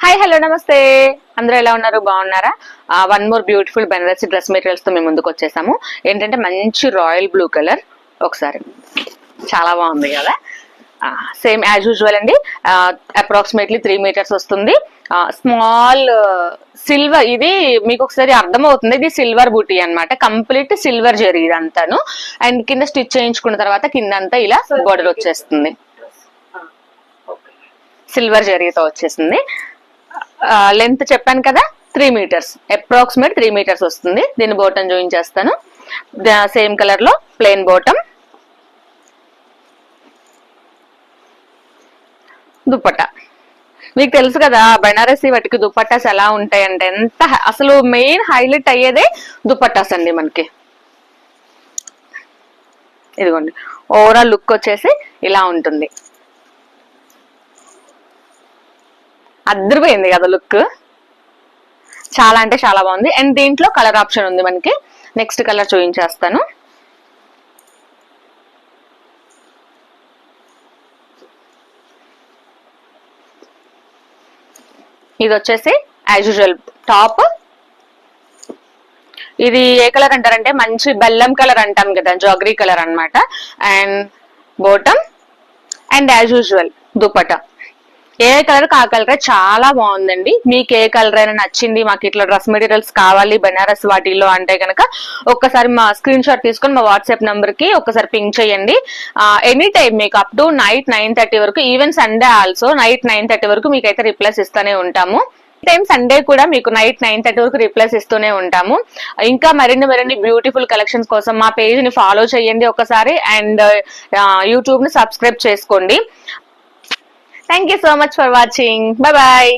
Hi hello నమస్తే, అందరూ ఎలా ఉన్నారు? బాగున్నారా? One more beautiful Banarasi dress materials తో మేము ముందుకు వచ్చేసాము. ఏంటంటే మంచి రాయల్ బ్లూ కలర్, ఒకసారి చాలా బాగుంది కదా. సేమ్ యాజ్ యూజువల్ అండి. అప్రాక్సిమేట్లీ 3 meters వస్తుంది. స్మాల్ సిల్వర్, ఇది మీకు ఒకసారి అర్థమవుతుంది, ఇది సిల్వర్ బూటీ అన్నమాట. కంప్లీట్ సిల్వర్ జరీ ఇదంతాను. అండ్ కింద స్టిచ్ చేయించుకున్న తర్వాత కింద అంతా ఇలా బోర్డర్ వచ్చేస్తుంది, సిల్వర్ జరీతో వచ్చేసింది. లెంత్ చెప్పాను కదా 3 meters, అప్రాక్సిమేట్ 3 meters వస్తుంది. దీన్ని బోటం జాయిన్ చేస్తాను. సేమ్ కలర్ లో ప్లెయిన్ బోటం, దుప్పట్టా. మీకు తెలుసు కదా బెనారసి వాటికి దుప్పట్టాస్ ఎలా ఉంటాయంటే, ఎంత అసలు మెయిన్ హైలైట్ అయ్యేదే దుప్పట్టాస్ అండి మనకి. ఇదిగోండి, ఓవరాల్ లుక్ వచ్చేసి ఇలా ఉంటుంది. అద్దరిపోయింది కదా లుక్, చాలా అంటే చాలా బాగుంది. అండ్ దీంట్లో కలర్ ఆప్షన్ ఉంది మనకి. నెక్స్ట్ కలర్ చూపించేస్తాను. ఇది వచ్చేసి యాజ్ యూజువల్ టాప్. ఇది ఏ కలర్ అంటారంటే మంచి బెల్లం కలర్ అంటాం కదా, జాగరీ కలర్ అన్నమాట. And bottom and as usual dupatta. A colour ఆ కలర్ చాలా బాగుందండి. మీకు ఏ కలర్ అయినా నచ్చింది, మాకు ఇట్లా డ్రెస్ మెటీరియల్స్ కావాలి బెనారస్ వాటిల్లో అంటే కనుక ఒక్కసారి మా స్క్రీన్ షాట్ తీసుకొని మా వాట్సాప్ నంబర్ కి ఒక్కసారి పింక్ చేయండి. ఎనీ టైం మీకు అప్ టు నైట్ 9:30 వరకు, ఈవెన్ సండే ఆల్సో నైట్ 9:30 వరకు మీకైతే రిప్లైస్ ఇస్తూనే ఉంటాము. టైం సండే కూడా మీకు నైట్ 9:30 వరకు రిప్లైస్ ఇస్తూనే ఉంటాము. ఇంకా మరిన్ని బ్యూటిఫుల్ కలెక్షన్స్ కోసం మా పేజ్ ని ఫాలో చేయండి ఒకసారి. అండ్ యూట్యూబ్ ని సబ్స్క్రైబ్ చేసుకోండి. Thank you so much for watching. Bye bye.